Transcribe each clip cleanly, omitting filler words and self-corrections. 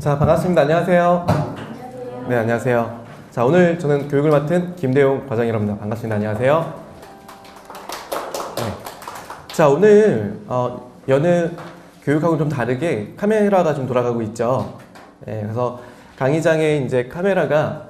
자, 반갑습니다. 안녕하세요. 네, 안녕하세요. 자, 오늘 저는 교육을 맡은 김대용 과장이라고 합니다. 반갑습니다. 안녕하세요. 네. 자, 오늘 여느 교육하고는 좀 다르게 카메라가 좀 돌아가고 있죠. 네, 그래서 강의장에 이제 카메라가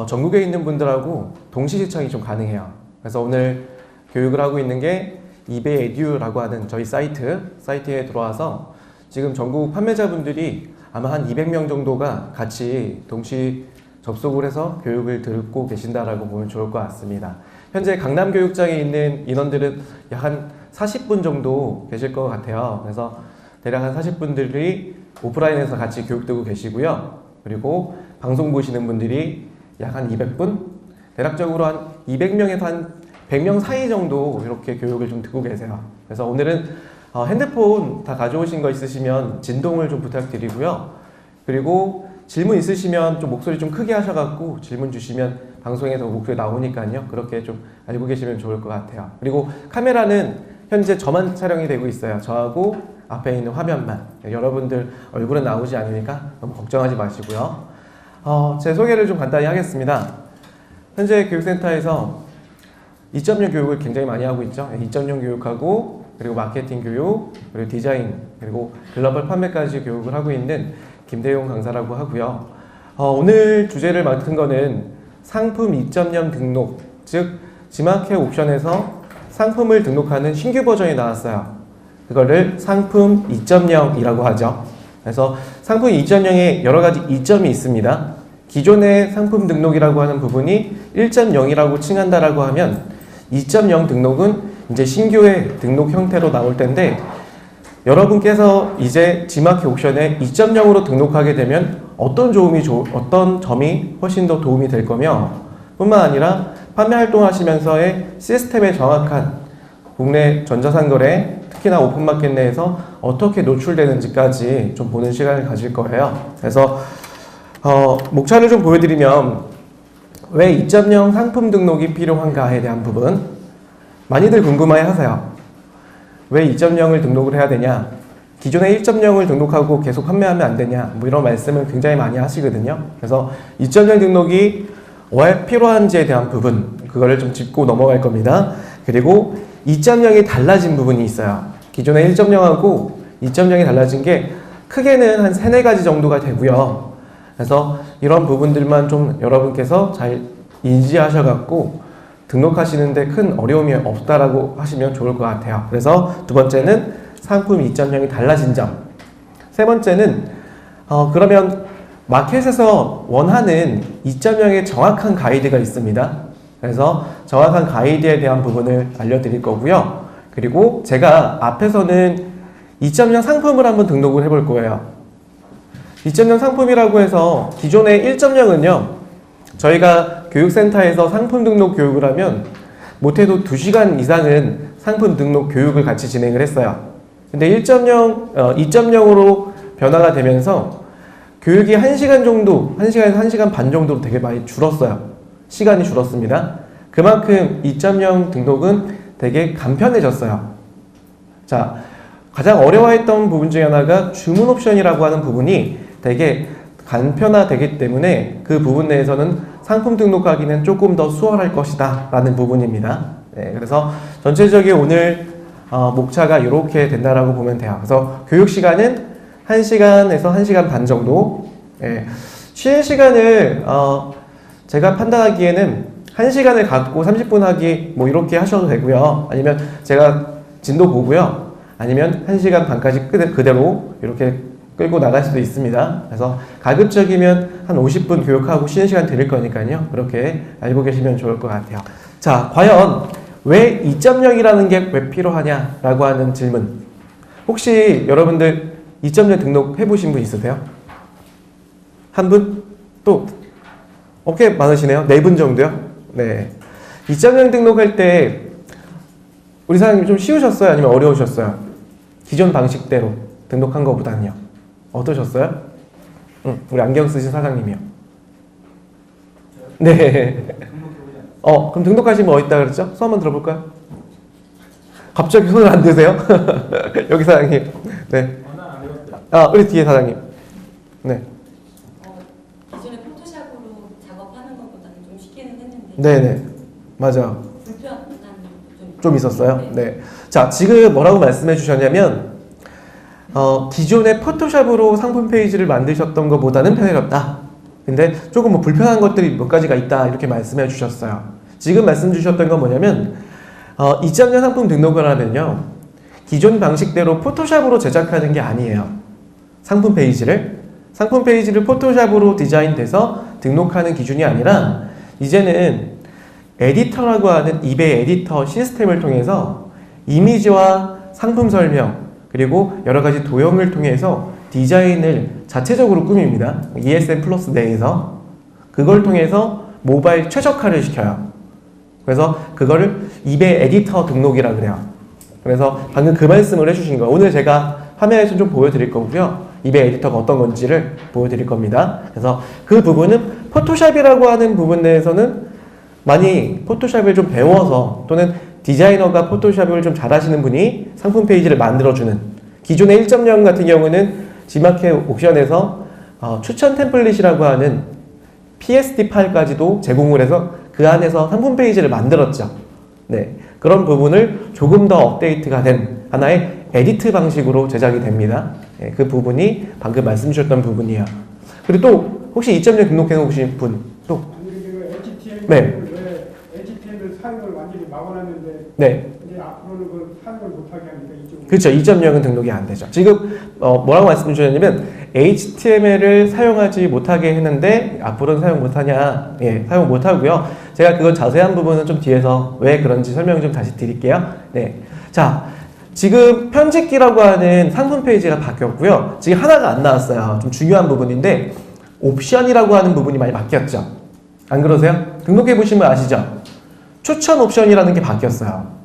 전국에 있는 분들하고 동시 시청이 좀 가능해요. 그래서 오늘 교육을 하고 있는 게 이베에듀라고 하는 저희 사이트에 들어와서 지금 전국 판매자분들이 아마 한 200명 정도가 같이 동시 접속을 해서 교육을 듣고 계신다라고 보면 좋을 것 같습니다. 현재 강남교육장에 있는 인원들은 약 한 40분 정도 계실 것 같아요. 그래서 대략 한 40분들이 오프라인에서 같이 교육 듣고 계시고요. 그리고 방송 보시는 분들이 약 한 200분? 대략적으로 한 200명에서 한 100명 사이 정도 이렇게 교육을 좀 듣고 계세요. 그래서 오늘은 핸드폰 다 가져오신 거 있으시면 진동을 좀 부탁드리고요. 그리고 질문 있으시면 좀 목소리 좀 크게 하셔갖고 질문 주시면 방송에서 목소리 나오니까요. 그렇게 좀 알고 계시면 좋을 것 같아요. 그리고 카메라는 현재 저만 촬영이 되고 있어요. 저하고 앞에 있는 화면만. 여러분들 얼굴은 나오지 않으니까 너무 걱정하지 마시고요. 제 소개를 좀 간단히 하겠습니다. 현재 교육센터에서 2.0 교육을 굉장히 많이 하고 있죠. 2.0 교육하고 그리고 마케팅 교육, 그리고 디자인, 그리고 글로벌 판매까지 교육을 하고 있는 김대용 강사라고 하고요. 오늘 주제를 맡은 거는 상품 2.0 등록, 즉 지마켓 옵션에서 상품을 등록하는 신규 버전이 나왔어요. 그거를 상품 2.0이라고 하죠. 그래서 상품 2.0에 여러 가지 이점이 있습니다. 기존의 상품 등록이라고 하는 부분이 1.0이라고 칭한다라고 하면 2.0 등록은 이제 신규의 등록 형태로 나올 텐데 여러분께서 이제 지마켓 옵션에 2.0으로 등록하게 되면 어떤 점이 훨씬 더 도움이 될 거며 뿐만 아니라 판매 활동하시면서의 시스템에 정확한 국내 전자상거래 특히나 오픈마켓 내에서 어떻게 노출되는지까지 좀 보는 시간을 가질 거예요. 그래서 목차를 좀 보여드리면 왜 2.0 상품 등록이 필요한가에 대한 부분 많이들 궁금해 하세요. 왜 2.0을 등록을 해야 되냐? 기존의 1.0을 등록하고 계속 판매하면 안 되냐? 뭐 이런 말씀을 굉장히 많이 하시거든요. 그래서 2.0 등록이 왜 필요한지에 대한 부분, 그거를 좀 짚고 넘어갈 겁니다. 그리고 2.0이 달라진 부분이 있어요. 기존의 1.0하고 2.0이 달라진 게 크게는 한 3, 4가지 정도가 되고요. 그래서 이런 부분들만 좀 여러분께서 잘 인지하셔갖고 등록하시는데 큰 어려움이 없다라고 하시면 좋을 것 같아요. 그래서 두 번째는 상품 2.0이 달라진 점. 세 번째는 그러면 마켓에서 원하는 2.0의 정확한 가이드가 있습니다. 그래서 정확한 가이드에 대한 부분을 알려드릴 거고요. 그리고 제가 앞에서는 2.0 상품을 한번 등록을 해볼 거예요. 2.0 상품이라고 해서 기존의 1.0은요. 저희가 교육센터에서 상품 등록 교육을 하면 못해도 2시간 이상은 상품 등록 교육을 같이 진행을 했어요. 근데 2.0으로 변화가 되면서 교육이 1시간 정도, 1시간에서 1시간 반 정도로 되게 많이 줄었어요. 시간이 줄었습니다. 그만큼 2.0 등록은 되게 간편해졌어요. 자, 가장 어려워했던 부분 중에 하나가 주문 옵션이라고 하는 부분이 되게 간편화되기 때문에 그 부분 내에서는 상품 등록하기는 조금 더 수월할 것이다 라는 부분입니다. 네, 그래서 전체적인 오늘 목차가 이렇게 된다라고 보면 돼요. 그래서 교육 시간은 1시간에서 1시간 반 정도. 네, 쉬는 시간을 제가 판단하기에는 1시간을 갖고 30분 하기 뭐 이렇게 하셔도 되고요. 아니면 제가 진도 보고요. 아니면 1시간 반까지 그대로 이렇게 끌고 나갈 수도 있습니다. 그래서 가급적이면 한 50분 교육하고 쉬는 시간 드릴 거니까요. 그렇게 알고 계시면 좋을 것 같아요. 자, 과연 왜 2.0이라는 게 왜 필요하냐라고 하는 질문. 혹시 여러분들 2.0 등록 해보신 분 있으세요? 한 분? 또? 꽤 많으시네요. 4분 정도요? 네. 2.0 등록할 때 우리 사장님 좀 쉬우셨어요? 아니면 어려우셨어요? 기존 방식대로 등록한 것보다는요. 어떠셨어요? 우리 안경 쓰신 사장님이요. 네. 그럼 등록하신 분 어디 있다 그랬죠? 수업 한번 들어볼까요? 갑자기 손을 안 드세요? 여기 사장님. 네. 우리 뒤에 사장님. 네. 네네. 맞아. 불편한 좀 있었어요. 네. 자, 지금 뭐라고 말씀해 주셨냐면, 기존의 포토샵으로 상품 페이지를 만드셨던 것보다는 편해졌다. 근데 조금 뭐 불편한 것들이 몇 가지가 있다. 이렇게 말씀해 주셨어요. 지금 말씀 주셨던 건 뭐냐면, 2.0 상품 등록을 하면요. 기존 방식대로 포토샵으로 제작하는 게 아니에요. 상품 페이지를 포토샵으로 디자인돼서 등록하는 기준이 아니라, 이제는 에디터라고 하는 이베이 에디터 시스템을 통해서 이미지와 상품 설명, 그리고 여러 가지 도형을 통해서 디자인을 자체적으로 꾸밉니다. ESM 플러스 내에서. 그걸 통해서 모바일 최적화를 시켜요. 그래서 그거를 이베이 에디터 등록이라 그래요. 그래서 방금 그 말씀을 해주신 거 오늘 제가 화면에서 좀 보여드릴 거고요. 이베이 에디터가 어떤 건지를 보여드릴 겁니다. 그래서 그 부분은 포토샵이라고 하는 부분 내에서는 많이 포토샵을 좀 배워서 또는 디자이너가 포토샵을 좀 잘하시는 분이 상품 페이지를 만들어주는 기존의 1.0 같은 경우는 지마켓 옵션에서 추천 템플릿이라고 하는 PSD 파일까지도 제공을 해서 그 안에서 상품 페이지를 만들었죠. 네, 그런 부분을 조금 더 업데이트가 된 하나의 에디트 방식으로 제작이 됩니다. 네, 그 부분이 방금 말씀 주셨던 부분이에요. 그리고 또 혹시 2.0 등록해 놓으신 분 또? 네. HTML 사용을 완전히 막아놨는데 네. 이제 앞으로는 그 사용을 못하게 하니까 이쪽. 그렇죠. 2.0은 등록이 안 되죠. 지금 뭐라고 말씀 주셨냐면 HTML을 사용하지 못하게 했는데 앞으로는 사용 못하냐? 예, 사용 못하고요. 제가 그건 자세한 부분은 좀 뒤에서 왜 그런지 설명 좀 다시 드릴게요. 네. 자, 지금 편집기라고 하는 상품 페이지가 바뀌었고요. 지금 하나가 안 나왔어요. 좀 중요한 부분인데 옵션이라고 하는 부분이 많이 바뀌었죠. 안 그러세요? 등록해 보시면 아시죠? 추천 옵션이라는 게 바뀌었어요.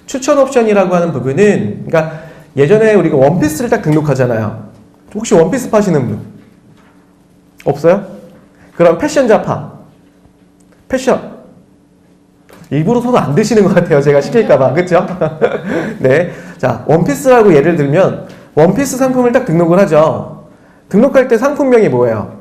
추천 옵션이라고 하는 부분은 그러니까 예전에 우리가 원피스를 딱 등록하잖아요. 혹시 원피스 파시는 분? 없어요? 그럼 패션 자파. 패션. 일부러 손 안 드시는 것 같아요. 제가 시킬까봐. 그쵸? 네. 자, 원피스라고 예를 들면 원피스 상품을 딱 등록을 하죠. 등록할 때 상품명이 뭐예요?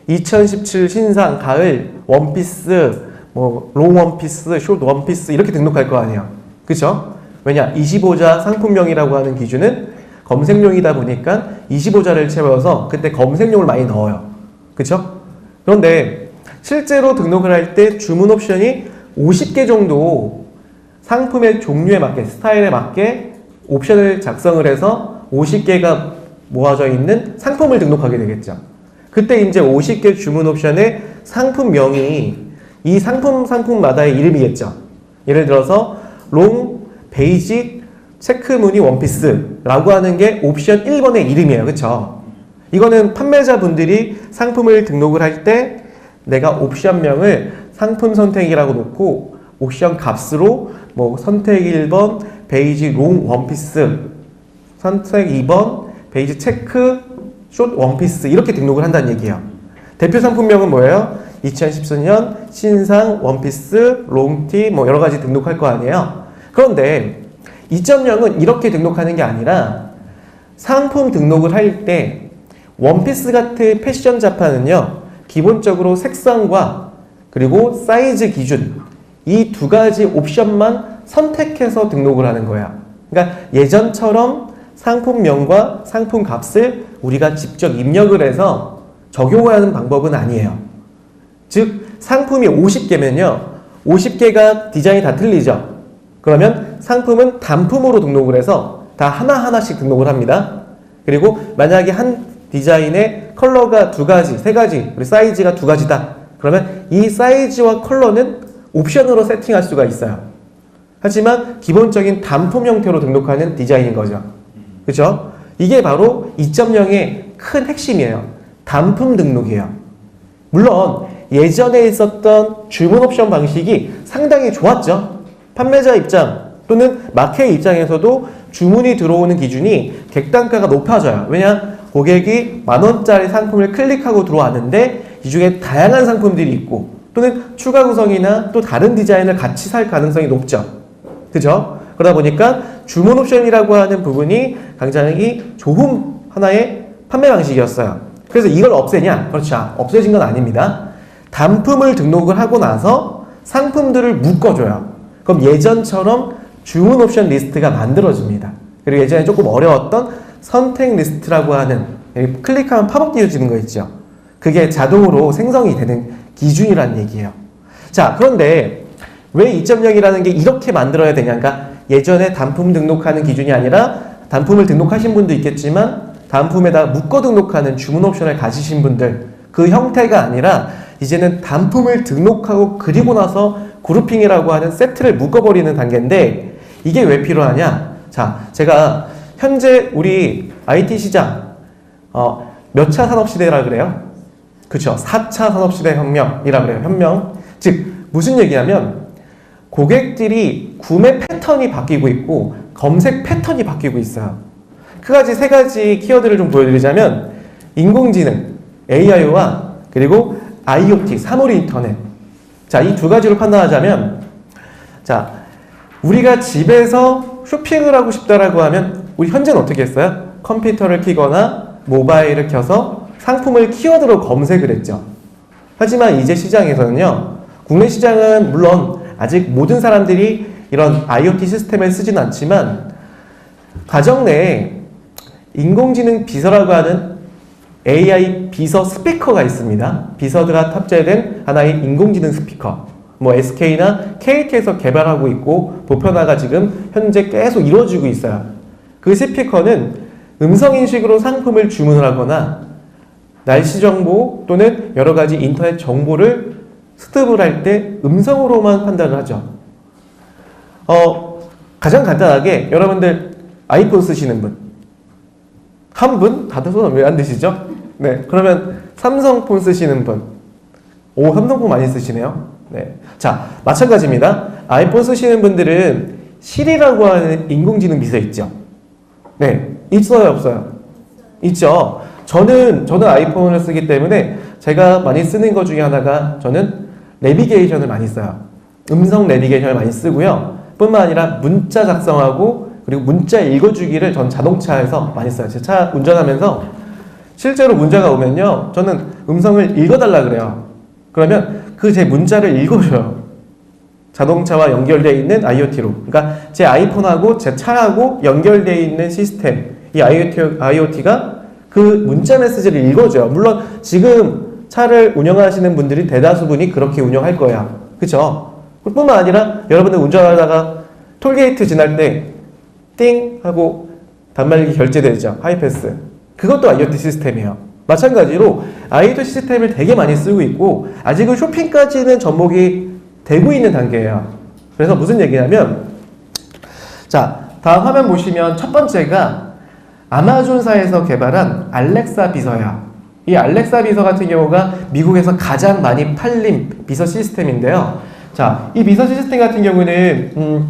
2017 신상 가을 원피스 뭐 롱 원피스, 숏 원피스 이렇게 등록할 거 아니에요. 그쵸? 왜냐? 25자 상품명이라고 하는 기준은 검색용이다 보니까 25자를 채워서 그때 검색용을 많이 넣어요. 그쵸? 그런데 실제로 등록을 할 때 주문 옵션이 50개 정도 상품의 종류에 맞게 스타일에 맞게 옵션을 작성을 해서 50개가 모아져 있는 상품을 등록하게 되겠죠. 그때 이제 50개 주문 옵션의 상품명이 이 상품마다의 이름이겠죠. 예를 들어서 롱, 베이직, 체크 무늬 원피스라고 하는 게 옵션 1번의 이름이에요. 그쵸? 이거는 판매자분들이 상품을 등록을 할 때 내가 옵션명을 상품 선택이라고 놓고 옵션 값으로 뭐 선택 1번 베이직 롱 원피스, 선택 2번 베이직 체크 숏 원피스 이렇게 등록을 한다는 얘기예요. 대표 상품명은 뭐예요? 2014년 신상 원피스 롱티 뭐 여러 가지 등록할 거 아니에요. 그런데 2.0은 이렇게 등록하는 게 아니라 상품 등록을 할 때 원피스 같은 패션 자파는요 기본적으로 색상과 그리고 사이즈 기준 이 두 가지 옵션만 선택해서 등록을 하는 거야. 그러니까 예전처럼 상품명과 상품 값을 우리가 직접 입력을 해서 적용하는 방법은 아니에요. 즉 상품이 50개면요 50개가 디자인이 다 틀리죠. 그러면 상품은 단품으로 등록을 해서 다 하나하나씩 등록을 합니다. 그리고 만약에 한 디자인의 컬러가 2가지, 3가지, 그리고 사이즈가 2가지다. 그러면 이 사이즈와 컬러는 옵션으로 세팅할 수가 있어요. 하지만 기본적인 단품 형태로 등록하는 디자인인 거죠. 그렇죠? 이게 바로 2.0의 큰 핵심이에요. 단품 등록이에요. 물론 예전에 있었던 주문 옵션 방식이 상당히 좋았죠. 판매자 입장 또는 마켓 입장에서도 주문이 들어오는 기준이 객단가가 높아져요. 왜냐? 고객이 10,000원짜리 상품을 클릭하고 들어왔는데 이 중에 다양한 상품들이 있고 또는 추가 구성이나 또 다른 디자인을 같이 살 가능성이 높죠. 그죠? 그러다 보니까 주문 옵션이라고 하는 부분이 굉장히 좋은 하나의 판매 방식이었어요. 그래서 이걸 없애냐? 그렇죠. 없애진 건 아닙니다. 단품을 등록을 하고 나서 상품들을 묶어줘요. 그럼 예전처럼 주문 옵션 리스트가 만들어집니다. 그리고 예전에 조금 어려웠던 선택 리스트라고 하는 클릭하면 팝업 띄워지는 거 있죠. 그게 자동으로 생성이 되는 기준이란 얘기예요. 자, 그런데 왜 2.0이라는 게 이렇게 만들어야 되냐가 예전에 단품 등록하는 기준이 아니라 단품을 등록하신 분도 있겠지만 단품에다 묶어 등록하는 주문 옵션을 가지신 분들 그 형태가 아니라 이제는 단품을 등록하고 그리고 나서 그룹핑이라고 하는 세트를 묶어버리는 단계인데 이게 왜 필요하냐? 자, 제가 현재 우리 IT 시장 몇 차 산업시대라 그래요? 그쵸? 4차 산업시대 혁명이라 그래요. 혁명. 즉 무슨 얘기냐면 고객들이 구매 패턴이 바뀌고 있고 검색 패턴이 바뀌고 있어요. 세 가지 키워드를 좀 보여드리자면 인공지능, AI와 그리고 IoT, 사물 인터넷. 자, 이 두 가지로 판단하자면 자, 우리가 집에서 쇼핑을 하고 싶다라고 하면 우리 현재는 어떻게 했어요? 컴퓨터를 켜거나 모바일을 켜서 상품을 키워드로 검색을 했죠. 하지만 이제 시장에서는요. 국내 시장은 물론 아직 모든 사람들이 이런 IoT 시스템을 쓰지는 않지만 가정 내에 인공지능 비서라고 하는 AI 비서 스피커가 있습니다. 비서가 탑재된 하나의 인공지능 스피커. 뭐 SK나 KT에서 개발하고 있고 보편화가 지금 현재 계속 이루어지고 있어요. 그 스피커는 음성 인식으로 상품을 주문을 하거나 날씨 정보 또는 여러 가지 인터넷 정보를 수습을 할 때 음성으로만 판단을 하죠. 가장 간단하게 여러분들 아이폰 쓰시는 분, 한 분? 다들 손 왜 안 드시죠? 네, 그러면 삼성폰 쓰시는 분, 삼성폰 많이 쓰시네요. 네, 자, 마찬가지입니다. 아이폰 쓰시는 분들은 시리라고 하는 인공지능 비서 있죠? 네, 있어요, 없어요? 있죠. 저는 아이폰을 쓰기 때문에 제가 많이 쓰는 것 중에 하나가 저는 내비게이션을 많이 써요. 음성 내비게이션을 많이 쓰고요. 뿐만 아니라 문자 작성하고 그리고 문자 읽어주기를 전 자동차에서 많이 써요. 제 차 운전하면서 실제로 문자가 오면요. 저는 음성을 읽어달라 그래요. 그러면 그 제 문자를 읽어줘요. 자동차와 연결되어 있는 IoT로. 그러니까 제 아이폰하고 제 차하고 연결되어 있는 시스템, 이 IoT가 그 문자 메시지를 읽어줘요. 물론 지금 차를 운영하시는 분들이 대다수분이 그렇게 운영할 거예요. 그쵸? 뿐만 아니라 여러분들 운전하다가 톨게이트 지날 때 띵 하고 단말기 결제되죠. 하이패스. 그것도 IoT 시스템이에요. 마찬가지로 IoT 시스템을 되게 많이 쓰고 있고 아직은 쇼핑까지는 접목이 되고 있는 단계예요. 그래서 무슨 얘기냐면 자, 다음 화면 보시면 첫 번째가 아마존사에서 개발한 알렉사 비서야. 이 알렉사 비서 같은 경우가 미국에서 가장 많이 팔린 비서 시스템인데요. 자, 이 비서 시스템 같은 경우는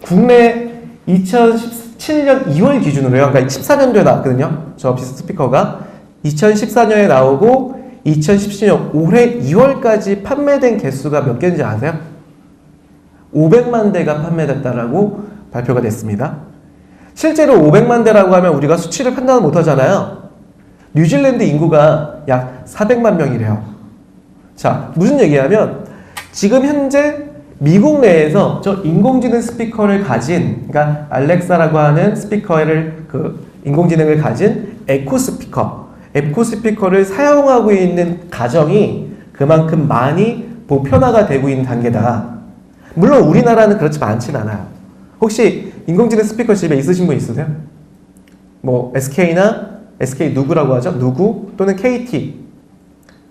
국내 2017년 2월 기준으로요. 그러니까 14년도에 나왔거든요. 저 비서 스피커가 2014년에 나오고 2017년 올해 2월까지 판매된 개수가 몇 개인지 아세요? 500만 대가 판매됐다라고 발표가 됐습니다. 실제로 500만 대라고 하면 우리가 수치를 판단을 못 하잖아요. 뉴질랜드 인구가 약 400만 명이래요. 자, 무슨 얘기냐면 지금 현재 미국 내에서 저 인공지능 스피커를 가진, 그러니까 알렉사라고 하는 스피커를 인공지능을 가진 에코 스피커를 사용하고 있는 가정이 그만큼 많이 보편화가 되고 있는 단계다. 물론 우리나라는 그렇지 많진 않아요. 혹시 인공지능 스피커 집에 있으신 분 있으세요? 뭐 SK 누구라고 하죠? 누구 또는 KT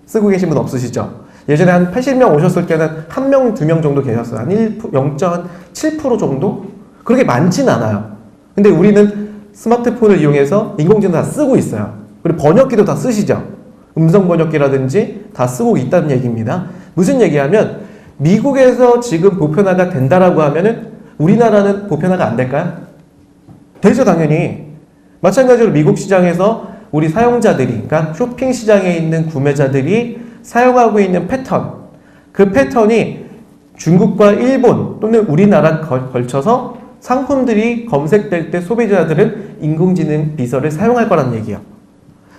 쓰고 계신 분 없으시죠? 예전에 한 80명 오셨을 때는 1명, 2명 정도 계셨어요. 한 0.7% 정도? 그렇게 많진 않아요. 근데 우리는 스마트폰을 이용해서 인공지능 다 쓰고 있어요. 그리고 번역기도 다 쓰시죠? 음성 번역기라든지 다 쓰고 있다는 얘기입니다. 무슨 얘기하면 미국에서 지금 보편화가 된다라고 하면은 우리나라는 보편화가 안 될까요? 되죠, 당연히. 마찬가지로 미국 시장에서 우리 사용자들이, 그러니까 쇼핑 시장에 있는 구매자들이 사용하고 있는 패턴, 그 패턴이 중국과 일본 또는 우리나라 걸쳐서 상품들이 검색될 때 소비자들은 인공지능 비서를 사용할 거라는 얘기예요.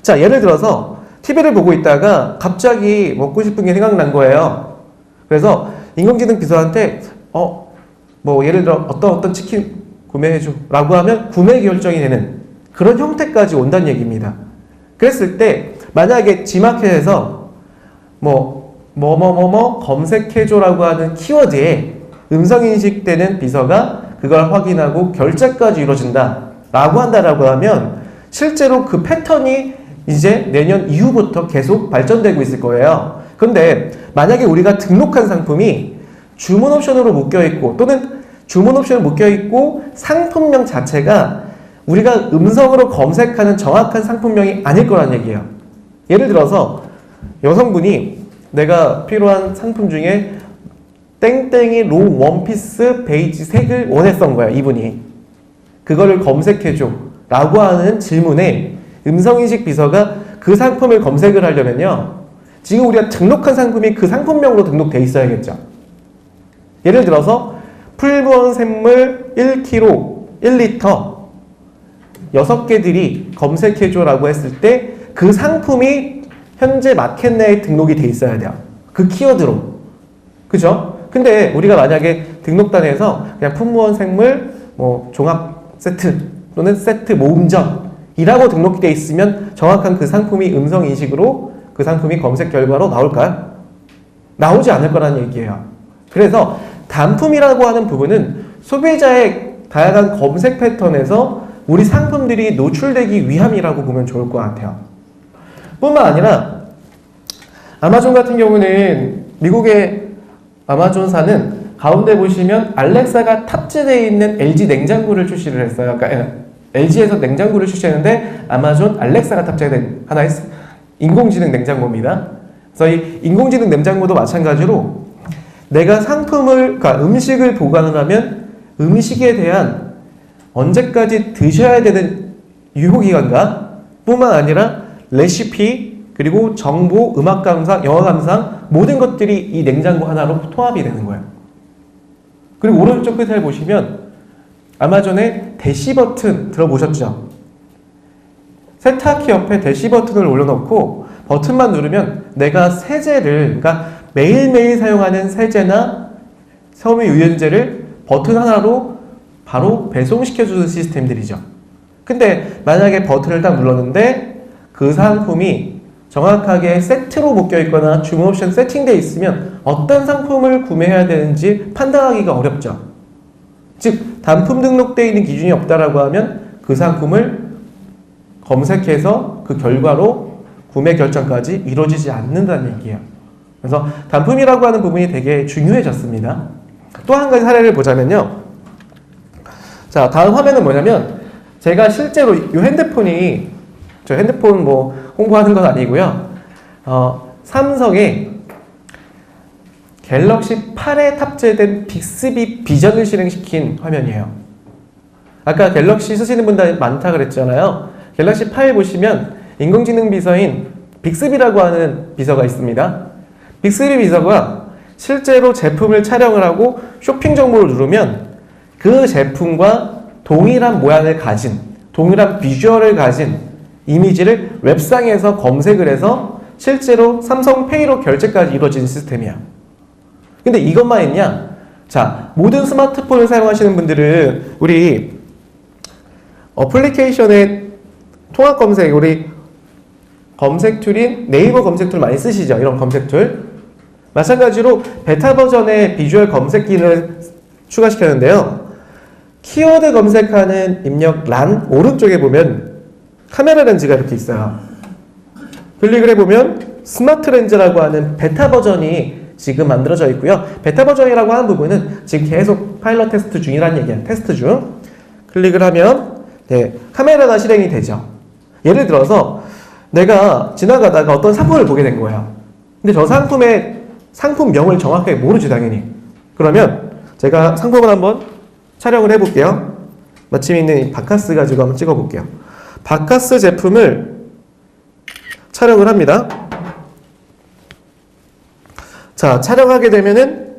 자, 예를 들어서 TV를 보고 있다가 갑자기 먹고 싶은 게 생각난 거예요. 그래서 인공지능 비서한테 뭐 예를 들어 어떤 치킨 구매해줘 라고 하면 구매 결정이 되는 그런 형태까지 온다는 얘기입니다. 그랬을 때 만약에 G마켓에서 뭐뭐뭐뭐 검색해줘라고 하는 키워드에 음성인식되는 비서가 그걸 확인하고 결제까지 이루어진다 라고 한다라고 하면 실제로 그 패턴이 이제 내년 이후부터 계속 발전되고 있을 거예요. 근데 만약에 우리가 등록한 상품이 주문 옵션으로 묶여있고 또는 주문 옵션으로 묶여있고 상품명 자체가 우리가 음성으로 검색하는 정확한 상품명이 아닐 거란 얘기예요. 예를 들어서 여성분이 내가 필요한 상품 중에 땡땡이 롱 원피스 베이지 색을 원했던 거야, 이분이. 그거를 검색해줘 라고 하는 질문에 음성인식 비서가 그 상품을 검색을 하려면요, 지금 우리가 등록한 상품이 그 상품명으로 등록돼 있어야겠죠. 예를 들어서 풀무원 샘물 1kg 1리터 6개들이 검색해줘라고 했을 때 그 상품이 현재 마켓 내에 등록이 돼 있어야 돼요. 그 키워드로. 그죠? 근데 우리가 만약에 등록단에서 그냥 품무원 생물 뭐 종합 세트 또는 세트 모음전이라고 등록이 돼 있으면 정확한 그 상품이 음성 인식으로 그 상품이 검색 결과로 나올까요? 나오지 않을 거라는 얘기예요. 그래서 단품이라고 하는 부분은 소비자의 다양한 검색 패턴에서 우리 상품들이 노출되기 위함이라고 보면 좋을 것 같아요. 뿐만 아니라 아마존 같은 경우는 미국의 아마존사는 가운데 보시면 알렉사가 탑재되어 있는 LG 냉장고를 출시를 했어요. 그러니까 LG에서 냉장고를 출시했는데 아마존 알렉사가 탑재된 하나의 인공지능 냉장고입니다. 그래서 이 인공지능 냉장고도 마찬가지로 내가 상품을, 그러니까 음식을 보관을 하면 음식에 대한 언제까지 드셔야 되는 유효기간과 뿐만 아니라 레시피, 그리고 정보, 음악 감상, 영화 감상 모든 것들이 이 냉장고 하나로 통합이 되는 거예요. 그리고 오른쪽 끝에 보시면 아마존의 대시 버튼 들어보셨죠? 세탁기 옆에 대시 버튼을 올려놓고 버튼만 누르면 내가 세제를, 그러니까 매일매일 사용하는 세제나 섬유유연제를 버튼 하나로 바로 배송시켜주는 시스템들이죠. 근데 만약에 버튼을 딱 눌렀는데 그 상품이 정확하게 세트로 묶여있거나 주문 옵션 세팅되어 있으면 어떤 상품을 구매해야 되는지 판단하기가 어렵죠. 즉 단품 등록되어 있는 기준이 없다라고 하면 그 상품을 검색해서 그 결과로 구매 결정까지 이루어지지 않는다는 얘기예요. 그래서 단품이라고 하는 부분이 되게 중요해졌습니다. 또 한 가지 사례를 보자면요. 자, 다음 화면은 뭐냐면 제가 실제로 이 핸드폰이, 저 핸드폰 뭐 홍보하는 건 아니고요. 삼성의 갤럭시 8에 탑재된 빅스비 비전을 실행시킨 화면이에요. 아까 갤럭시 쓰시는 분들 많다 그랬잖아요. 갤럭시 8 보시면 인공지능 비서인 빅스비라고 하는 비서가 있습니다. 빅스비 비서가 실제로 제품을 촬영을 하고 쇼핑 정보를 누르면 그 제품과 동일한 모양을 가진, 동일한 비주얼을 가진 이미지를 웹상에서 검색을 해서 실제로 삼성페이로 결제까지 이루어지는 시스템이야. 근데 이것만 있냐? 자, 모든 스마트폰을 사용하시는 분들은 우리 어플리케이션의 통합 검색, 우리 검색 툴인 네이버 검색 툴 많이 쓰시죠? 이런 검색 툴. 마찬가지로 베타 버전의 비주얼 검색 기능을 추가시켰는데요. 키워드 검색하는 입력 란 오른쪽에 보면 카메라 렌즈가 이렇게 있어요. 클릭을 해보면 스마트 렌즈라고 하는 베타 버전이 지금 만들어져 있고요. 베타 버전이라고 하는 부분은 지금 계속 파일럿 테스트 중이라는 얘기예요. 테스트 중. 클릭을 하면 카메라가 실행이 되죠. 예를 들어서 내가 지나가다가 어떤 상품을 보게 된 거예요. 근데 저 상품의 상품명을 정확하게 모르지 당연히. 그러면 제가 상품을 한번 촬영을 해볼게요. 마침 있는 이 바카스 가지고 한번 찍어볼게요. 바카스 제품을 촬영을 합니다. 자, 촬영하게 되면은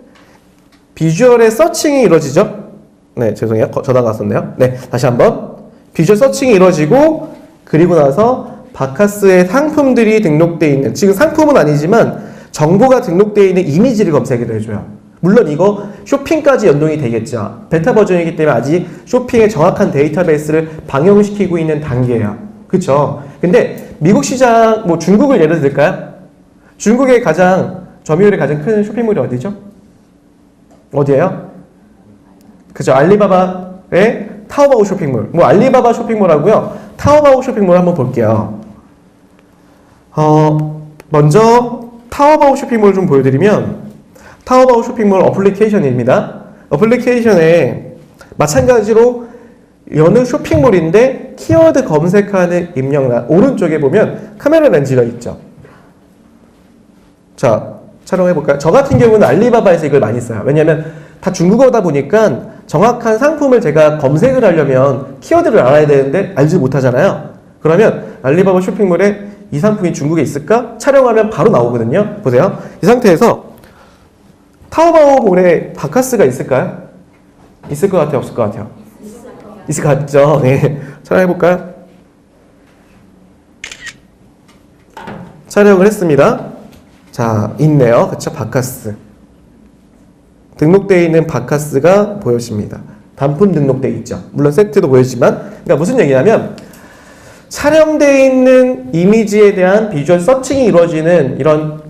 비주얼의 서칭이 이루어지죠. 네, 죄송해요. 전화가 왔었네요. 네, 다시 한번. 비주얼 서칭이 이루어지고, 그리고 나서 바카스의 상품들이 등록되어 있는, 지금 상품은 아니지만 정보가 등록되어 있는 이미지를 검색을 해줘요. 물론 이거 쇼핑까지 연동이 되겠죠. 베타 버전이기 때문에 아직 쇼핑의 정확한 데이터베이스를 방영시키고 있는 단계예요. 그쵸? 근데 미국 시장, 뭐 중국을 예를 들까요? 중국의 가장 점유율이 가장 큰 쇼핑몰이 어디죠? 어디예요? 그죠? 알리바바의 타오바오 쇼핑몰. 뭐 알리바바 쇼핑몰하고요. 타오바오 쇼핑몰 한번 볼게요. 먼저 타오바오 쇼핑몰 좀 보여드리면 타오바오 쇼핑몰 어플리케이션입니다. 어플리케이션에 마찬가지로 여느 쇼핑몰인데 키워드 검색하는 입력란 오른쪽에 보면 카메라 렌즈가 있죠. 자, 촬영해볼까요? 저 같은 경우는 알리바바에서 이걸 많이 써요. 왜냐하면 다 중국어다 보니까 정확한 상품을 제가 검색을 하려면 키워드를 알아야 되는데 알지 못하잖아요. 그러면 알리바바 쇼핑몰에 이 상품이 중국에 있을까? 촬영하면 바로 나오거든요. 보세요. 이 상태에서 타오바오몰에 바카스가 있을까요? 있을 것 같아요? 없을 것 같아요? 있을 것 같죠? 네. 촬영해볼까요? 촬영을 했습니다. 자, 있네요. 그쵸? 바카스. 등록되어 있는 바카스가 보여집니다. 단품 등록되어 있죠. 물론 세트도 보여지만, 그러니까 무슨 얘기냐면, 촬영되어 있는 이미지에 대한 비주얼 서칭이 이루어지는 이런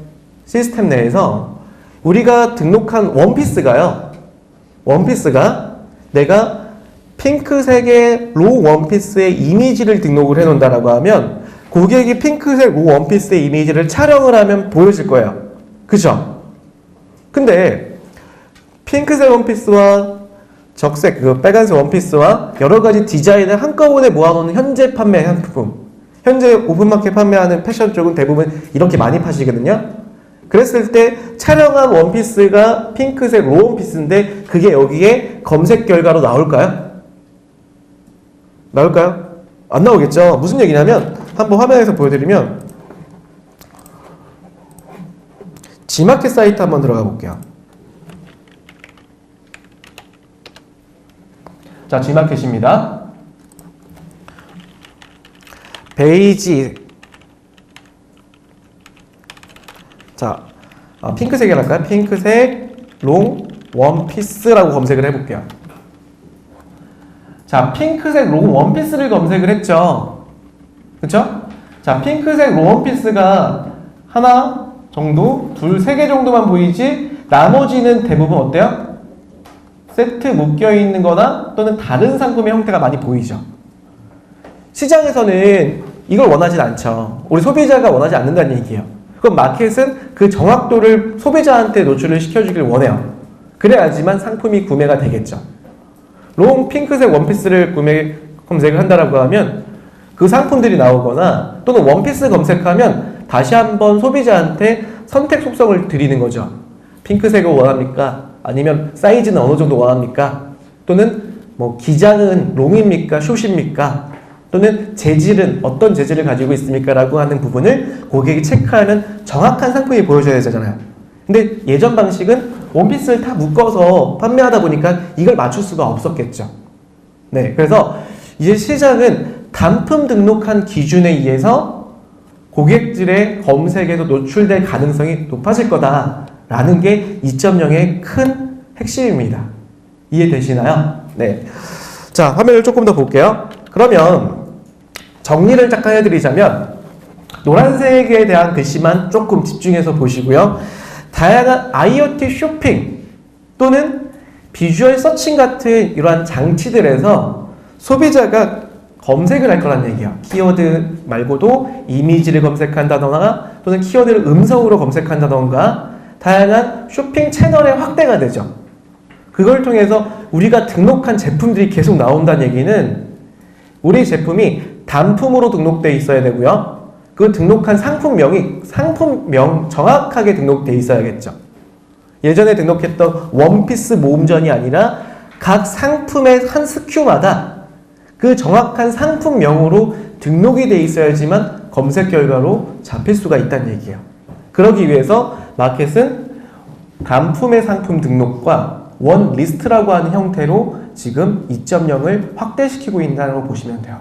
시스템 내에서 우리가 등록한 원피스가요. 원피스가 내가 핑크색의 로 원피스의 이미지를 등록을 해놓는다라고 하면 고객이 핑크색 로 원피스의 이미지를 촬영을 하면 보여질 거예요. 그죠? 근데 핑크색 원피스와 적색, 그 빨간색 원피스와 여러 가지 디자인을 한꺼번에 모아놓는 현재 판매 상품. 현재 오픈마켓 판매하는 패션 쪽은 대부분 이렇게 많이 파시거든요. 그랬을 때 촬영한 원피스가 핑크색 로 원피스인데 그게 여기에 검색 결과로 나올까요? 나올까요? 안 나오겠죠. 무슨 얘기냐면 한번 화면에서 보여드리면 G마켓 사이트 한번 들어가 볼게요. 자, G마켓입니다. 베이지. 자, 핑크색이라 할까요? 핑크색 롱 원피스라고 검색을 해볼게요. 자, 핑크색 롱 원피스를 검색을 했죠. 그쵸? 자, 핑크색 롱 원피스가 하나 정도, 둘, 세 개 정도만 보이지 나머지는 대부분 어때요? 세트 묶여있는 거나 또는 다른 상품의 형태가 많이 보이죠. 시장에서는 이걸 원하진 않죠. 우리 소비자가 원하지 않는다는 얘기예요. 그럼 마켓은 그 정확도를 소비자한테 노출을 시켜주길 원해요. 그래야지만 상품이 구매가 되겠죠. 롱 핑크색 원피스를 검색을 한다라고 하면 그 상품들이 나오거나 또는 원피스 검색하면 다시 한번 소비자한테 선택 속성을 드리는 거죠. 핑크색을 원합니까? 아니면 사이즈는 어느 정도 원합니까? 또는 뭐 기장은 롱입니까? 숏입니까? 또는 재질은 어떤 재질을 가지고 있습니까? 라고 하는 부분을 고객이 체크하는 정확한 상품이 보여줘야 되잖아요. 근데 예전 방식은 원피스를 다 묶어서 판매하다 보니까 이걸 맞출 수가 없었겠죠. 네, 그래서 이제 시장은 단품 등록한 기준에 의해서 고객들의 검색에도 노출될 가능성이 높아질 거다라는 게 2.0의 큰 핵심입니다. 이해되시나요? 네. 자, 화면을 조금 더 볼게요. 그러면 정리를 잠깐 해드리자면 노란색에 대한 글씨만 조금 집중해서 보시고요. 다양한 IoT 쇼핑 또는 비주얼 서칭 같은 이러한 장치들에서 소비자가 검색을 할 거란 얘기야. 키워드 말고도 이미지를 검색한다던가 또는 키워드를 음성으로 검색한다던가 다양한 쇼핑 채널의 확대가 되죠. 그걸 통해서 우리가 등록한 제품들이 계속 나온다는 얘기는 우리 제품이 단품으로 등록되어 있어야 되고요. 그 등록한 상품명이 상품명 정확하게 등록되어 있어야겠죠. 예전에 등록했던 원피스 모음전이 아니라 각 상품의 한 SKU마다 그 정확한 상품명으로 등록이 되어 있어야지만 검색 결과로 잡힐 수가 있다는 얘기예요. 그러기 위해서 마켓은 단품의 상품 등록과 원 리스트라고 하는 형태로 지금 2.0을 확대시키고 있다고 보시면 돼요.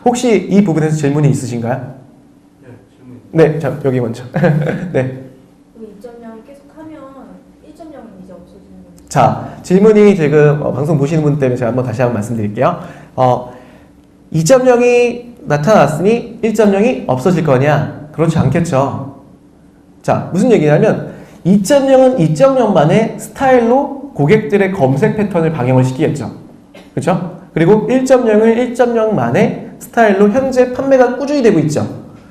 혹시 이 부분에서 질문이 있으신가요? 네, 자, 여기 먼저. 네. 그럼 2.0을 계속 하면 1.0은 이제 자, 질문이 지금 방송 보시는 분 때문에 제가 다시 한번 말씀드릴게요. 2.0이 나타났으니 1.0이 없어질 거냐? 그렇지 않겠죠. 자, 무슨 얘기냐면 2.0은 2.0만의 스타일로 고객들의 검색 패턴을 방영을 시키겠죠. 그렇죠? 그리고 1.0을 1.0만의 스타일로 현재 판매가 꾸준히 되고 있죠.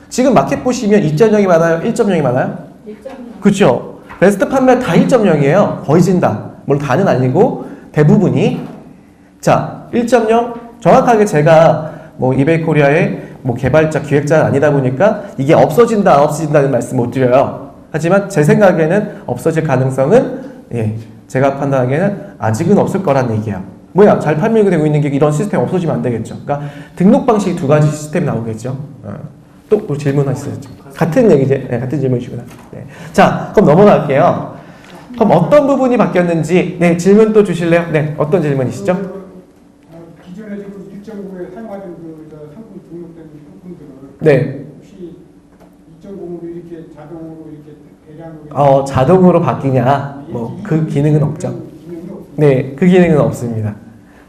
지금 마켓 보시면 2.0이 많아요? 1.0이 많아요? 1.0. 그렇죠. 베스트 판매 다 1.0이에요. 거의 진다. 물론 다는 아니고 대부분이. 자, 1.0 정확하게 제가 이베이 코리아의 개발자, 기획자는 아니다 보니까 이게 없어진다, 안 없어진다는 말씀 못 드려요. 하지만 제 생각에는 없어질 가능성은 제가 판단하기에는 아직은 없을 거란 얘기예요. 뭐야, 잘 판매되고 있는 게 이런 시스템 없어지면 안 되겠죠. 그러니까 등록 방식이 두 가지 시스템이 나오겠죠. 또 질문하시죠. 같은 얘기지? 네, 같은 질문이시구나. 네. 자, 그럼 넘어갈게요. 그럼 어떤 부분이 바뀌었는지, 네, 질문 또 주실래요? 네, 어떤 질문이시죠? 기존에 지금 1.9에 사용하던 상품 등록된 상품들을 네. 혹시 2.0으로 이렇게 자동으로 이렇게 대량으로 자동으로 바뀌냐? 그 기능은 없죠. 기능이 없어요. 네, 그 기능은 없습니다.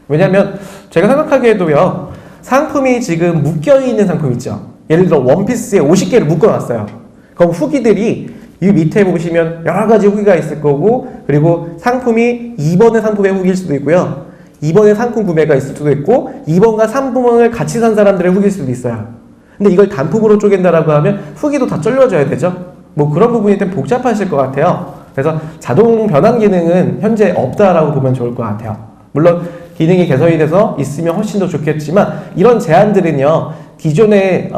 왜냐면 제가 생각하기에도요, 상품이 지금 묶여있는 상품 있죠. 예를 들어 원피스에 50개를 묶어놨어요. 그럼 후기들이 이 밑에 보시면 여러 가지 후기가 있을 거고, 그리고 상품이 2번의 상품의 후기일 수도 있고요. 2번의 상품 구매가 있을 수도 있고, 2번과 3번을 같이 산 사람들의 후기일 수도 있어요. 근데 이걸 단품으로 쪼갠다라고 하면 후기도 다 잘려져야 되죠. 그런 부분이 좀 복잡하실 것 같아요. 그래서 자동 변환 기능은 현재 없다라고 보면 좋을 것 같아요. 물론 기능이 개선이 돼서 있으면 훨씬 더 좋겠지만 이런 제한들은요, 기존에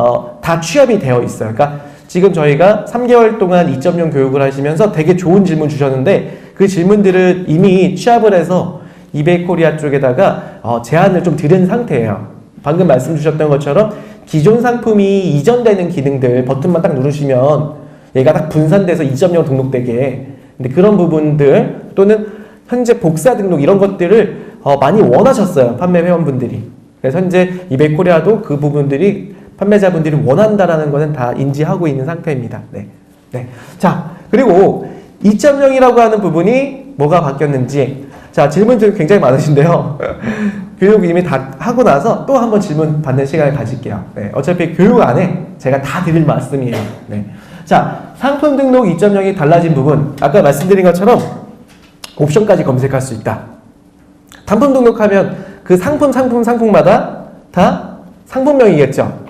다 취합이 되어 있어요. 그러니까 지금 저희가 3개월 동안 2.0 교육을 하시면서 되게 좋은 질문 주셨는데 그 질문들을 이미 취합을 해서 이베이 코리아 쪽에다가 제한을 좀 드린 상태예요. 방금 말씀 주셨던 것처럼 기존 상품이 이전되는 기능들 버튼만 딱 누르시면 얘가 딱 분산돼서 2.0 등록되게, 근데 그런 부분들 또는 현재 복사 등록 이런 것들을 많이 원하셨어요, 판매 회원분들이. 그래서 현재 이베이 코리아도 그 부분들이 판매자분들이 원한다라는 것은 다 인지하고 있는 상태입니다. 네. 네. 자, 그리고 2.0이라고 하는 부분이 뭐가 바뀌었는지. 자, 질문들이 굉장히 많으신데요. 교육 이미 다 하고 나서 또 한번 질문 받는 시간을 가질게요. 네. 어차피 교육 안에 제가 다 드릴 말씀이에요. 네. 자, 상품 등록 2.0이 달라진 부분. 아까 말씀드린 것처럼 옵션까지 검색할 수 있다. 단품 등록하면 그 상품마다 다 상품명이겠죠.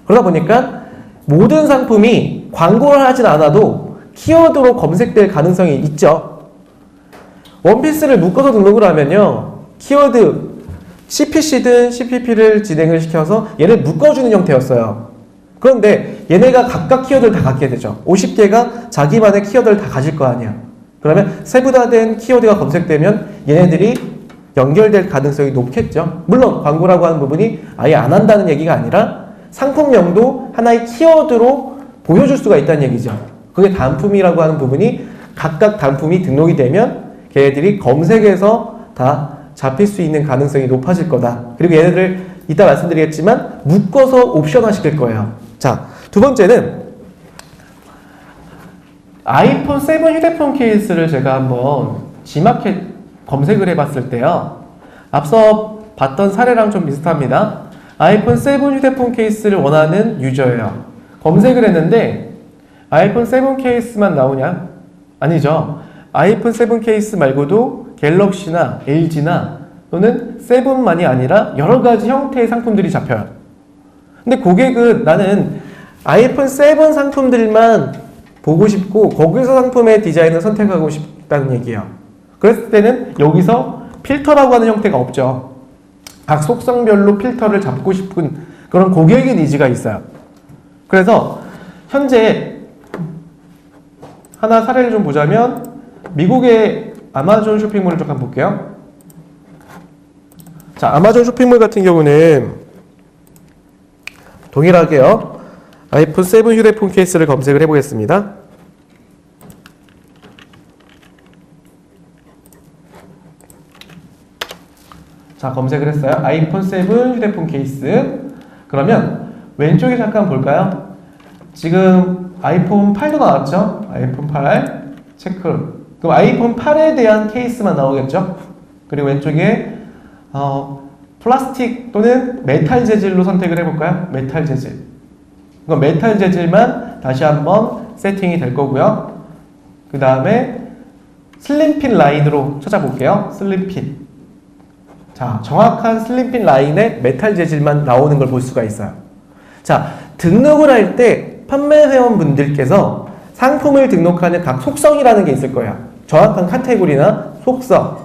그러다 보니까 모든 상품이 광고를 하진 않아도 키워드로 검색될 가능성이 있죠. 원피스를 묶어서 등록을 하면요, 키워드 CPC든 CPP를 진행을 시켜서 얘를 묶어주는 형태였어요. 그런데 얘네가 각각 키워드를 다 갖게 되죠. 50개가 자기만의 키워드를 다 가질 거 아니야. 그러면 세분화된 키워드가 검색되면 얘네들이 연결될 가능성이 높겠죠. 물론 광고라고 하는 부분이 아예 안 한다는 얘기가 아니라 상품명도 하나의 키워드로 보여줄 수가 있다는 얘기죠. 그게 단품이라고 하는 부분이 각각 단품이 등록이 되면 걔네들이 검색에서 다 잡힐 수 있는 가능성이 높아질 거다. 그리고 얘네들 이따 말씀드리겠지만 묶어서 옵션화 시킬 거예요. 자, 두 번째는 아이폰 7 휴대폰 케이스를 제가 한번 G마켓 검색을 해봤을 때요, 앞서 봤던 사례랑 좀 비슷합니다. 아이폰 7 휴대폰 케이스를 원하는 유저예요. 검색을 했는데 아이폰 7 케이스만 나오냐? 아니죠. 아이폰 7 케이스 말고도 갤럭시나 LG나 또는 7만이 아니라 여러 가지 형태의 상품들이 잡혀요. 근데 고객은 나는 아이폰 7 상품들만 보고 싶고 거기서 상품의 디자인을 선택하고 싶다는 얘기예요. 그랬을 때는 여기서 필터라고 하는 형태가 없죠. 각 속성별로 필터를 잡고 싶은 그런 고객의 니즈가 있어요. 그래서 현재 하나 사례를 좀 보자면 미국의 아마존 쇼핑몰을 좀 한번 볼게요. 자, 아마존 쇼핑몰 같은 경우는 동일하게요, 아이폰 7 휴대폰 케이스를 검색을 해보겠습니다. 자, 검색을 했어요. 아이폰 7 휴대폰 케이스. 그러면 왼쪽에 잠깐 볼까요? 지금 아이폰 8도 나왔죠? 아이폰 8 체크 그럼 아이폰 8에 대한 케이스만 나오겠죠? 그리고 왼쪽에 플라스틱 또는 메탈 재질로 선택을 해볼까요? 메탈 재질. 그럼 메탈 재질만 다시 한번 세팅이 될 거고요. 그 다음에 슬림핏 라인으로 찾아볼게요. 슬림핏. 자, 정확한 슬림핏 라인에 메탈 재질만 나오는 걸 볼 수가 있어요. 자, 등록을 할 때 판매 회원분들께서 상품을 등록하는 각 속성이라는 게 있을 거예요. 정확한 카테고리나 속성.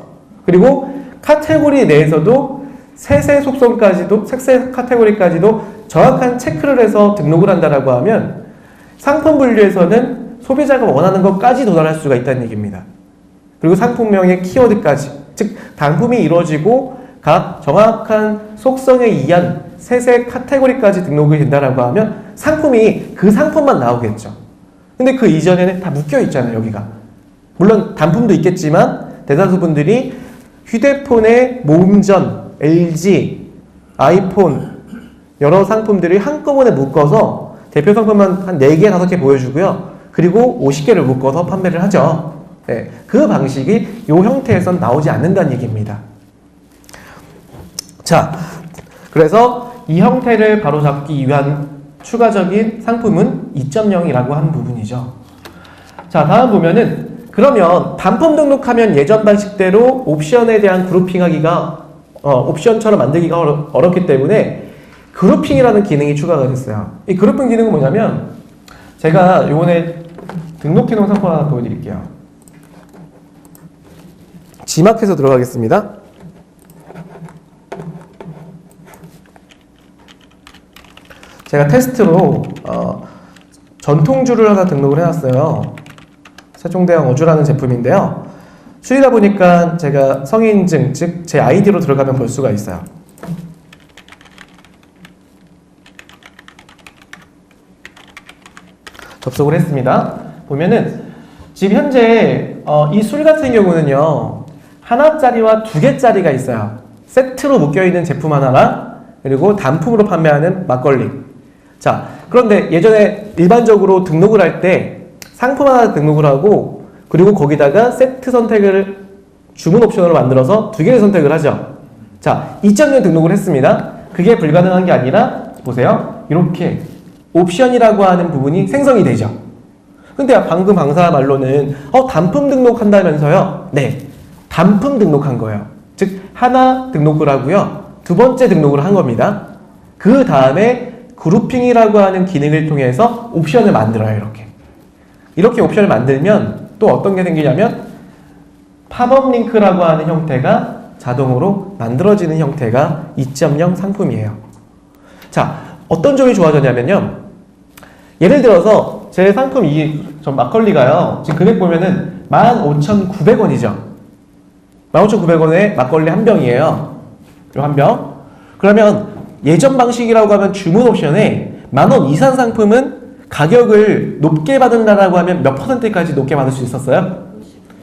그리고 카테고리 내에서도 색세 속성까지도, 색세 카테고리까지도 정확한 체크를 해서 등록을 한다라고 하면 상품 분류에서는 소비자가 원하는 것까지 도달할 수가 있다는 얘기입니다. 그리고 상품명의 키워드까지, 즉 단품이 이루어지고 각 정확한 속성에 의한 세세 카테고리까지 등록이 된다라고 하면 상품이 그 상품만 나오겠죠. 근데 그 이전에는 다 묶여 있잖아요, 여기가. 물론 단품도 있겠지만 대다수 분들이 휴대폰의 모음전, LG, 아이폰 여러 상품들이 한꺼번에 묶어서 대표 상품만 한 4개, 5개 보여주고요. 그리고 50개를 묶어서 판매를 하죠. 네, 그 방식이 이 형태에선 나오지 않는다는 얘기입니다. 자, 그래서 이 형태를 바로잡기 위한 추가적인 상품은 2.0이라고 하는 부분이죠. 자, 다음 보면은 그러면 단품 등록하면 예전 방식대로 옵션에 대한 그룹핑하기가 옵션처럼 만들기가 어렵기 때문에 그룹핑이라는 기능이 추가가 됐어요. 이 그룹핑 기능은 뭐냐면 제가 요번에 등록해 놓은 상품 하나 보여드릴게요. 지마켓에서 들어가겠습니다. 제가 테스트로 전통주를 하나 등록을 해놨어요. 세종대왕 어주라는 제품인데요. 수위다 보니까 제가 성인증, 즉 제 아이디로 들어가면 볼 수가 있어요. 접속을 했습니다. 보면은 지금 현재 이 술 같은 경우는요. 하나짜리와 2개짜리가 있어요. 세트로 묶여있는 제품 하나랑 그리고 단품으로 판매하는 막걸리. 자, 그런데 예전에 일반적으로 등록을 할 때 상품 하나 등록을 하고 그리고 거기다가 세트 선택을 주문 옵션으로 만들어서 2개를 선택을 하죠. 자, 2.0 등록을 했습니다. 그게 불가능한 게 아니라 보세요. 이렇게 옵션이라고 하는 부분이 생성이 되죠. 근데 방금 강사 말로는 단품 등록한다면서요? 네, 단품 등록한 거예요. 즉 하나 등록을 하고요. 2번째 등록을 한 겁니다. 그 다음에 그룹핑이라고 하는 기능을 통해서 옵션을 만들어요. 이렇게 옵션을 만들면 또 어떤 게 생기냐면 팝업 링크라고 하는 형태가 자동으로 만들어지는 형태가 2.0 상품이에요. 자, 어떤 점이 좋아졌냐면요. 예를 들어서 제 상품 저 막걸리가요. 지금 금액 보면은 15,900원이죠. 15,900원에 막걸리 한 병이에요. 요 한 병. 그러면 예전 방식이라고 하면 주문 옵션에 10,000원 이상 상품은 가격을 높게 받는다라고 하면 몇 %까지 높게 받을 수 있었어요?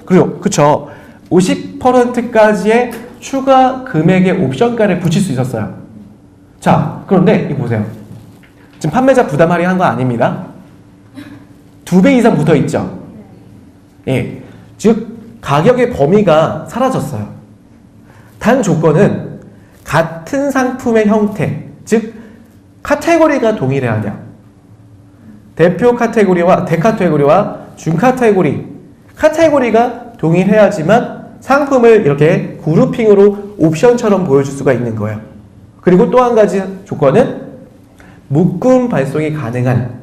그리고 그쵸, 50%까지의 추가 금액의 옵션가를 붙일 수 있었어요. 자, 그런데 이거 보세요. 지금 판매자 부담 할인한 거 아닙니다. 2배 이상 붙어 있죠. 예, 즉 가격의 범위가 사라졌어요. 단 조건은 같은 상품의 형태, 즉 카테고리가 동일해야 돼요. 대표 카테고리와 대카테고리와 준카테고리, 카테고리가 동일해야지만 상품을 이렇게 그룹핑으로 옵션처럼 보여줄 수가 있는 거예요. 그리고 또 한 가지 조건은 묶음 발송이 가능한,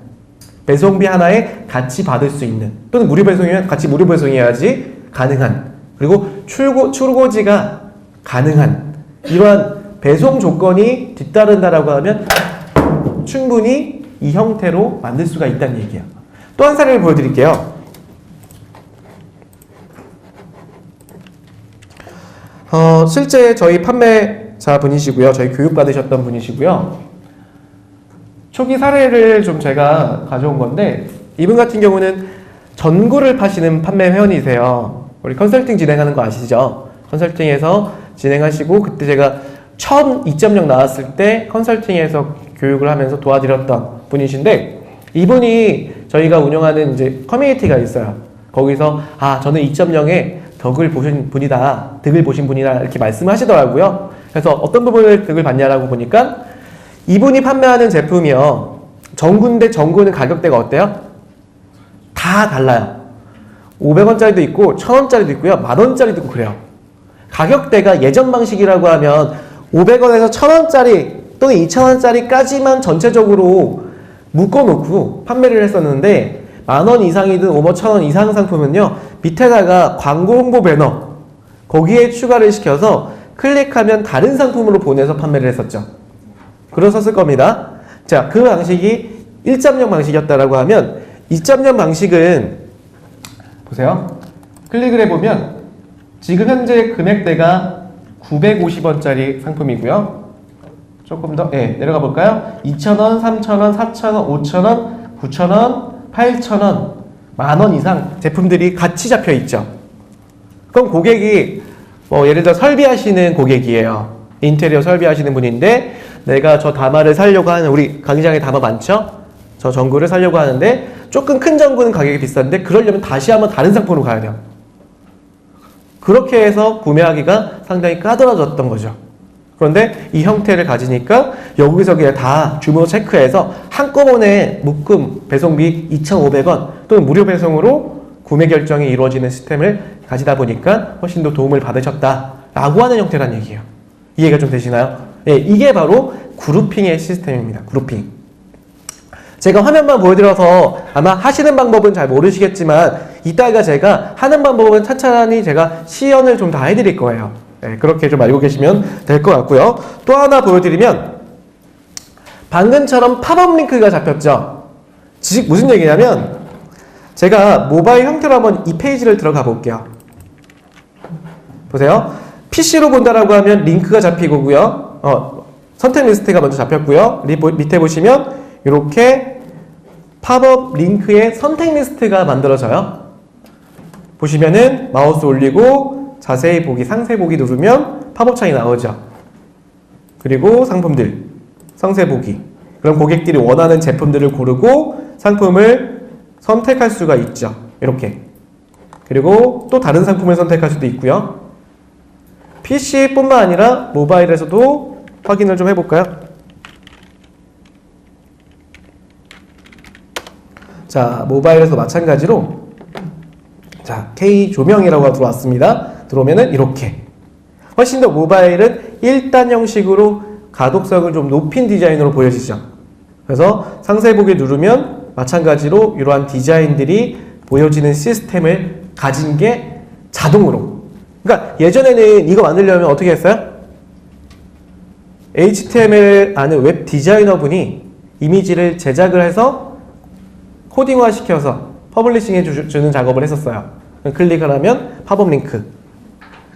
배송비 하나에 같이 받을 수 있는, 또는 무료 배송이면 같이 무료 배송해야지 가능한, 그리고 출고지가 가능한 이러한 배송 조건이 뒤따른다라고 하면 충분히 이 형태로 만들 수가 있다는 얘기예요. 또 한 사례를 보여드릴게요. 실제 저희 판매자 분이시고요. 저희 교육받으셨던 분이시고요. 초기 사례를 좀 제가 가져온 건데 이분 같은 경우는 전구를 파시는 판매 회원이세요. 우리 컨설팅 진행하는 거 아시죠? 컨설팅에서 진행하시고 그때 제가 처음 2.0 나왔을 때 컨설팅에서 교육을 하면서 도와드렸던 분이신데 이분이 저희가 운영하는 이제 커뮤니티가 있어요. 거기서 저는 2.0에 덕을 보신 분이다, 득을 보신 분이다 이렇게 말씀하시더라고요. 그래서 어떤 부분을 득을 봤냐라고 보니까 이분이 판매하는 제품이요, 정군데 정군은 가격대가 어때요? 다 달라요. 500원짜리도 있고 1000원짜리도 있고요, 만원짜리도 있고 그래요. 가격대가 예전 방식이라고 하면 500원에서 1000원짜리 또는 2000원짜리까지만 전체적으로 묶어놓고 판매를 했었는데, 만원 이상이든 5,000원 이상 상품은요, 밑에다가 광고 홍보 배너 거기에 추가를 시켜서 클릭하면 다른 상품으로 보내서 판매를 했었죠. 그러셨을 겁니다. 자, 그 방식이 1.0 방식이었다라고 하면 2.0 방식은 보세요. 클릭을 해보면 지금 현재 금액대가 950원짜리 상품이고요. 조금 더 내려가 볼까요? 2,000원, 3,000원, 4,000원, 5,000원, 9,000원, 8,000원, 만원 이상 제품들이 같이 잡혀 있죠. 그럼 고객이 예를 들어 설비하시는 고객이에요. 인테리어 설비하시는 분인데 내가 저 다마를 사려고 하는, 우리 강의장에 다마 많죠? 저 전구를 사려고 하는데 조금 큰 전구는 가격이 비싼데 그러려면 다시 한번 다른 상품으로 가야 돼요. 그렇게 해서 구매하기가 상당히 까다로워졌던 거죠. 그런데 이 형태를 가지니까 여기서 그냥 다 주문 체크해서 한꺼번에 묶음 배송비 2,500원 또는 무료 배송으로 구매 결정이 이루어지는 시스템을 가지다 보니까 훨씬 더 도움을 받으셨다라고 하는 형태란 얘기예요. 이해가 좀 되시나요? 이게 바로 그룹핑의 시스템입니다. 그룹핑. 제가 화면만 보여드려서 아마 하시는 방법은 잘 모르시겠지만 이따가 제가 하는 방법은 차차히 제가 시연을 좀 다 해드릴 거예요. 그렇게 좀 알고 계시면 될 것 같고요. 또 하나 보여드리면 방금처럼 팝업 링크가 잡혔죠. 즉 무슨 얘기냐면 제가 모바일 형태로 한번 이 페이지를 들어가 볼게요. 보세요. PC로 본다라고 하면 링크가 잡히고요. 선택 리스트가 먼저 잡혔고요. 밑에 보시면 이렇게 팝업 링크의 선택 리스트가 만들어져요. 보시면은 마우스 올리고 자세히 보기, 상세 보기 누르면 팝업 창이 나오죠. 그리고 상품들, 상세 보기. 그럼 고객들이 원하는 제품들을 고르고 상품을 선택할 수가 있죠. 이렇게. 그리고 또 다른 상품을 선택할 수도 있고요. PC뿐만 아니라 모바일에서도 확인을 좀 해볼까요? 자, 모바일에서 마찬가지로 자, K 조명이라고 들어왔습니다. 들어오면은 이렇게. 훨씬 더 모바일은 1단 형식으로 가독성을 좀 높인 디자인으로 보여지죠. 그래서 상세 보기 누르면 마찬가지로 이러한 디자인들이 보여지는 시스템을 가진 게 자동으로. 그러니까 예전에는 이거 만들려면 어떻게 했어요? HTML 아는 웹 디자이너 분이 이미지를 제작을 해서 코딩화 시켜서 퍼블리싱해 주는 작업을 했었어요. 클릭을 하면 팝업 링크.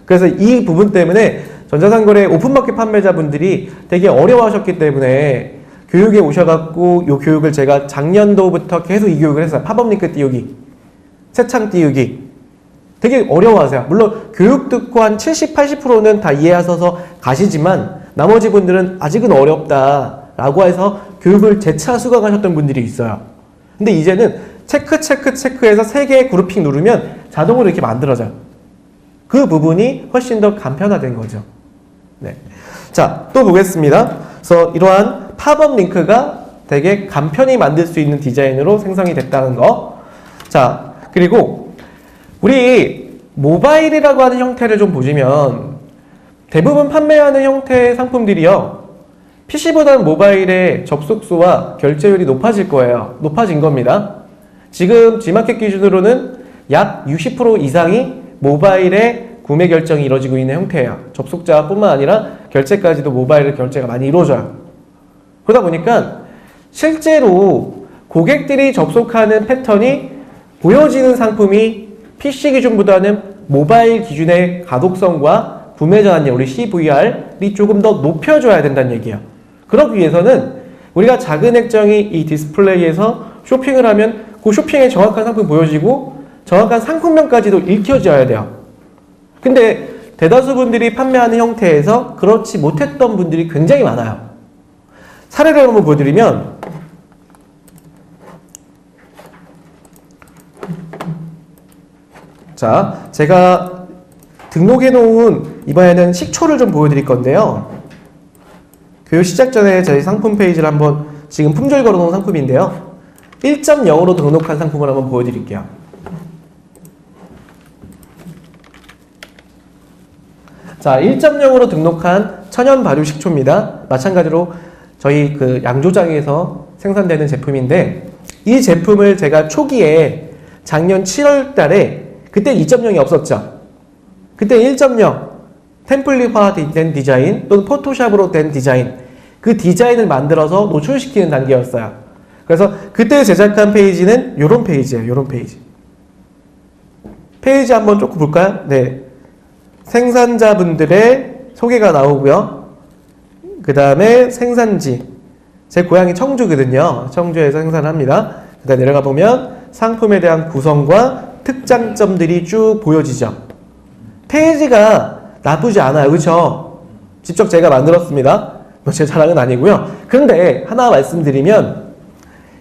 그래서 이 부분 때문에 전자상거래 오픈마켓 판매자분들이 되게 어려워하셨기 때문에 교육에 오셔갖고 이 교육을 제가 작년도부터 계속 이 교육을 했어요. 팝업 링크 띄우기, 새창 띄우기. 되게 어려워하세요. 물론 교육 듣고 한 70, 80%는 다 이해하셔서 가시지만 나머지 분들은 아직은 어렵다라고 해서 교육을 재차 수강하셨던 분들이 있어요. 근데 이제는 체크해서 3개의 그룹핑 누르면 자동으로 이렇게 만들어져요. 그 부분이 훨씬 더 간편화된 거죠. 네. 자, 또 보겠습니다. 그래서 이러한 팝업 링크가 되게 간편히 만들 수 있는 디자인으로 생성이 됐다는 거. 자, 그리고 우리 모바일이라고 하는 형태를 좀 보시면 대부분 판매하는 형태의 상품들이요, PC보다는 모바일의 접속수와 결제율이 높아질 거예요. 높아진 겁니다. 지금 G마켓 기준으로는 약 60% 이상이 모바일에 구매 결정이 이루어지고 있는 형태예요. 접속자뿐만 아니라 결제까지도 모바일로 결제가 많이 이루어져요. 그러다 보니까 실제로 고객들이 접속하는 패턴이 보여지는 상품이 PC 기준보다는 모바일 기준의 가독성과 구매 전환율, 우리 CVR이 조금 더 높여줘야 된다는 얘기예요. 그러기 위해서는 우리가 작은 액정이 이 디스플레이에서 쇼핑을 하면 그 쇼핑에 정확한 상품이 보여지고 정확한 상품명까지도 읽혀져야 돼요. 근데 대다수 분들이 판매하는 형태에서 그렇지 못했던 분들이 굉장히 많아요. 사례를 한번 보여드리면 자, 제가 등록해 놓은 이번에는 식초를 좀 보여드릴 건데요. 교육 시작 전에 저희 상품 페이지를 한번 지금 품절 걸어 놓은 상품인데요. 1.0으로 등록한 상품을 한번 보여드릴게요. 자, 1.0으로 등록한 천연 발효 식초입니다. 마찬가지로 저희 그 양조장에서 생산되는 제품인데 이 제품을 제가 초기에 작년 7월 달에 그때 2.0이 없었죠. 그때 1.0 템플릿화 된 디자인 또는 포토샵으로 된 디자인 그 디자인을 만들어서 노출시키는 단계였어요. 그래서 그때 제작한 페이지는 이런 페이지예요. 이런 페이지. 페이지 한번 조금 볼까요? 네. 생산자분들의 소개가 나오고요. 그 다음에 생산지. 제 고향이 청주거든요. 청주에서 생산을 합니다. 그 다음에 내려가 보면 상품에 대한 구성과 특장점들이 쭉 보여지죠. 페이지가 나쁘지 않아요. 그렇죠? 직접 제가 만들었습니다. 제 자랑은 아니고요. 그런데 하나 말씀드리면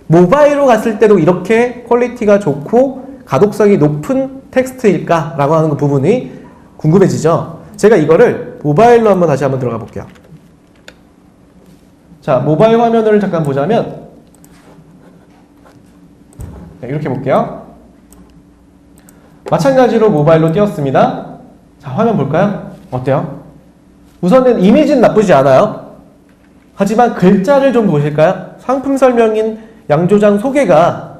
모바일로 갔을 때도 이렇게 퀄리티가 좋고 가독성이 높은 텍스트일까? 라고 하는 그 부분이 궁금해지죠. 제가 이거를 모바일로 한번 다시 한번 들어가 볼게요. 자, 모바일 화면을 잠깐 보자면 네, 이렇게 볼게요. 마찬가지로 모바일로 띄웠습니다. 자, 화면 볼까요? 어때요? 우선은 이미지는 나쁘지 않아요. 하지만 글자를 좀 보실까요? 상품 설명인 양조장 소개가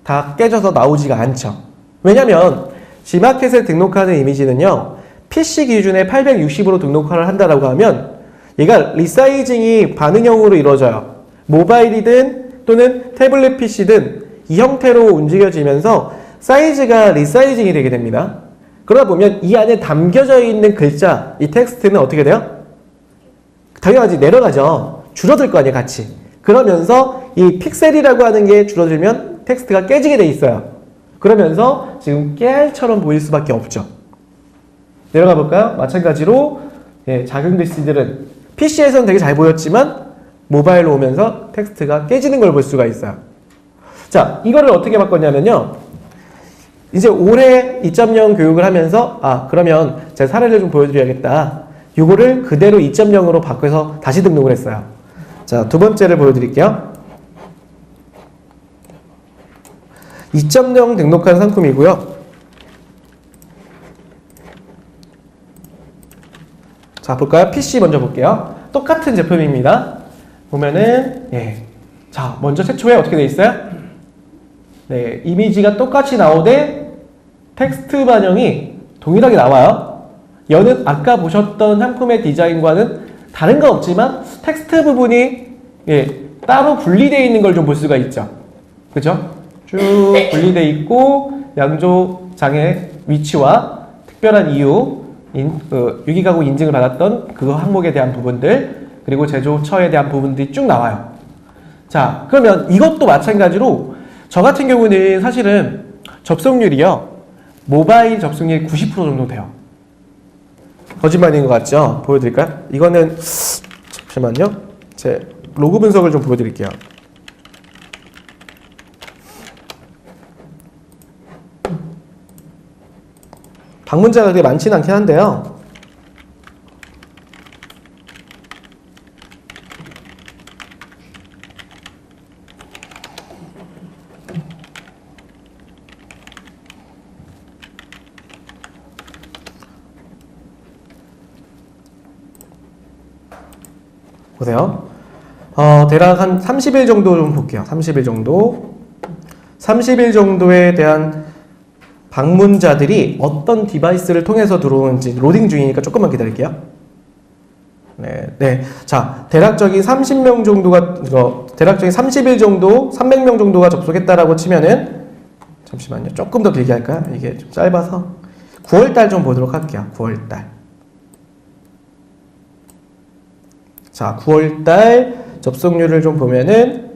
다 깨져서 나오지가 않죠. 왜냐면 G마켓에 등록하는 이미지는요. PC 기준에 860으로 등록을 한다라고 하면 얘가 리사이징이 반응형으로 이루어져요. 모바일이든 또는 태블릿 PC든 이 형태로 움직여지면서 사이즈가 리사이징이 되게 됩니다. 그러다 보면 이 안에 담겨져 있는 글자, 이 텍스트는 어떻게 돼요? 당연하지 내려가죠. 줄어들 거 아니에요, 같이. 그러면서 이 픽셀이라고 하는 게 줄어들면 텍스트가 깨지게 돼 있어요. 그러면서 지금 깨알처럼 보일 수밖에 없죠. 내려가 볼까요? 마찬가지로 예, 작은 글씨들은 PC에서는 되게 잘 보였지만 모바일로 오면서 텍스트가 깨지는 걸 볼 수가 있어요. 자, 이거를 어떻게 바꿨냐면요. 이제 올해 2.0 교육을 하면서 그러면 제가 사례를 좀 보여드려야겠다. 이거를 그대로 2.0으로 바꿔서 다시 등록을 했어요. 자, 두 번째를 보여드릴게요. 2.0 등록한 상품이고요. 자, 볼까요? PC 먼저 볼게요. 똑같은 제품입니다. 보면은 자, 먼저 최초에 어떻게 돼 있어요? 네, 이미지가 똑같이 나오되 텍스트 반영이 동일하게 나와요. 얘는 아까 보셨던 상품의 디자인과는 다른 건 없지만 텍스트 부분이 따로 분리되어 있는 걸 좀 볼 수가 있죠. 그죠? 쭉 분리되어 있고 양조장의 위치와 특별한 이유 유기가구 인증을 받았던 그 항목에 대한 부분들 그리고 제조처에 대한 부분들이 쭉 나와요. 자, 그러면 이것도 마찬가지로 저 같은 경우는 사실은 접속률이요. 모바일 접속률이 90% 정도 돼요. 거짓말인 것 같죠? 보여드릴까요? 이거는 잠시만요. 제 로그 분석을 좀 보여드릴게요. 방문자가 그렇게 많지는 않긴 한데요. 보세요. 대략 한 30일 정도 좀 볼게요. 30일 정도. 30일 정도에 대한 방문자들이 어떤 디바이스를 통해서 들어오는지 로딩 중이니까 조금만 기다릴게요. 네. 자, 대략적인 30명 정도가, 대략적인 30일 정도, 300명 정도가 접속했다라고 치면은, 잠시만요. 조금 더 길게 할까요? 이게 좀 짧아서. 9월달 좀 보도록 할게요. 9월달. 자, 9월달 접속률을 좀 보면은,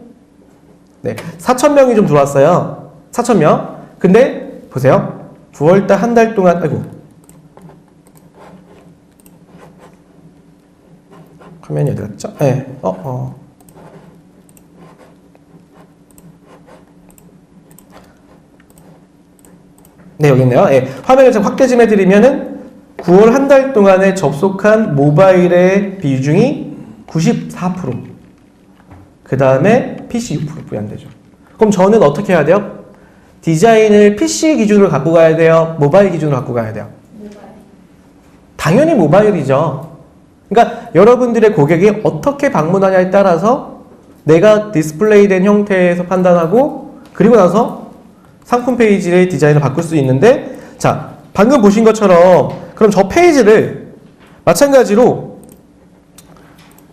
4,000명이 좀 들어왔어요. 4,000명. 근데, 보세요. 9월달 한 달 동안, 화면이 어디 갔죠? 네. 네, 여기 있네요. 예, 화면을 좀 확대 좀 해드리면은 9월 한 달 동안에 접속한 모바일의 비중이 94%. 그 다음에 PC 6%뿐이 안 되죠. 그럼 저는 어떻게 해야 돼요? 디자인을 PC 기준으로 갖고 가야 돼요? 모바일 기준으로 갖고 가야 돼요? 모바일. 당연히 모바일이죠. 그러니까 여러분들의 고객이 어떻게 방문하냐에 따라서 내가 디스플레이된 형태에서 판단하고 그리고 나서 상품 페이지의 디자인을 바꿀 수 있는데 자, 방금 보신 것처럼 그럼 저 페이지를 마찬가지로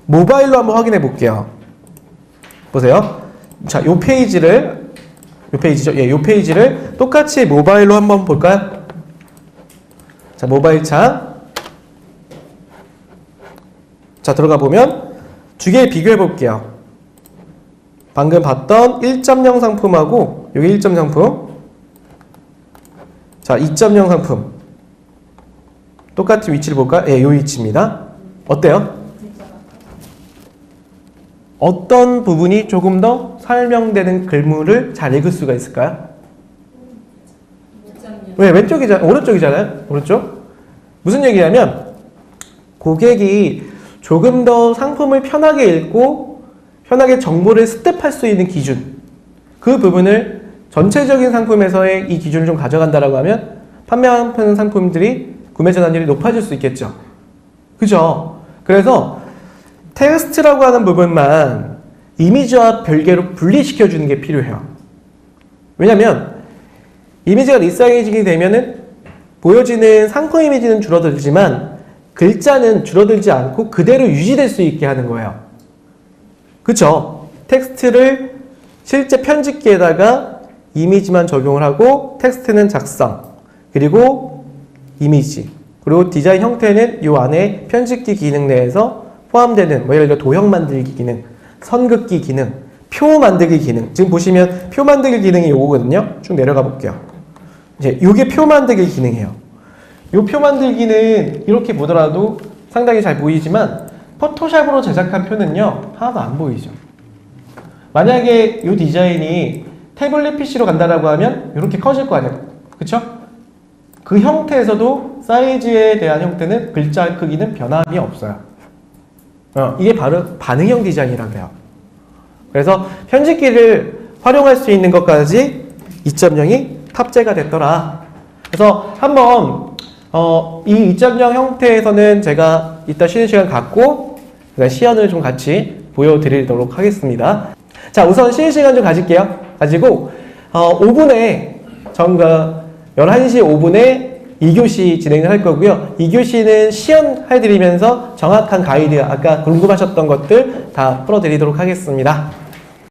모바일로 한번 확인해 볼게요. 보세요. 자, 요 페이지를 요 페이지죠. 예, 요 페이지를 똑같이 모바일로 한번 볼까요? 자, 모바일 창. 자, 들어가 보면 두 개 비교해 볼게요. 방금 봤던 1.0 상품하고 여기 1.0 상품. 자, 2.0 상품. 똑같은 위치를 볼까요? 예, 요 위치입니다. 어때요? 어떤 부분이 조금 더 설명되는 글문을 잘 읽을 수가 있을까요? 왜? 왼쪽이잖아요. 오른쪽이잖아요. 오른쪽. 무슨 얘기냐면 고객이 조금 더 상품을 편하게 읽고 편하게 정보를 습득할 수 있는 기준, 그 부분을 전체적인 상품에서의 이 기준을 좀 가져간다라고 하면 판매하는 상품들이 구매 전환율이 높아질 수 있겠죠. 그죠? 그래서 텍스트라고 하는 부분만 이미지와 별개로 분리시켜 주는 게 필요해요. 왜냐면 이미지가 리사이징이 되면은 보여지는 상품 이미지는 줄어들지만 글자는 줄어들지 않고 그대로 유지될 수 있게 하는 거예요. 그쵸? 텍스트를 실제 편집기에다가 이미지만 적용을 하고 텍스트는 작성, 그리고 이미지, 그리고 디자인 형태는 이 안에 편집기 기능 내에서 포함되는 뭐 예를 들어 도형 만들기 기능, 선긋기 기능, 표 만들기 기능. 지금 보시면 표 만들기 기능이 요거거든요. 쭉 내려가 볼게요. 이제 요게 표 만들기 기능이에요. 요 표 만들기는 이렇게 보더라도 상당히 잘 보이지만 포토샵으로 제작한 표는요 하나도 안 보이죠. 만약에 이 디자인이 태블릿 PC로 간다라고 하면 이렇게 커질 거 아니에요. 그쵸? 그 형태에서도 사이즈에 대한 형태는 글자 크기는 변함이 없어요. 이게 바로 반응형 디자인이라고 해요. 그래서 편집기를 활용할 수 있는 것까지 2.0이 탑재가 됐더라. 그래서 한번 이 2.0 형태에서는 제가 이따 쉬는 시간 갖고 시연을 좀 같이 보여드리도록 하겠습니다. 자, 우선 쉬는 시간 좀 가질게요. 가지고 5분에 저희가 11시 5분에 2교시 진행을 할 거고요. 2교시는 시연 해드리면서 정확한 가이드, 아까 궁금하셨던 것들 다 풀어드리도록 하겠습니다.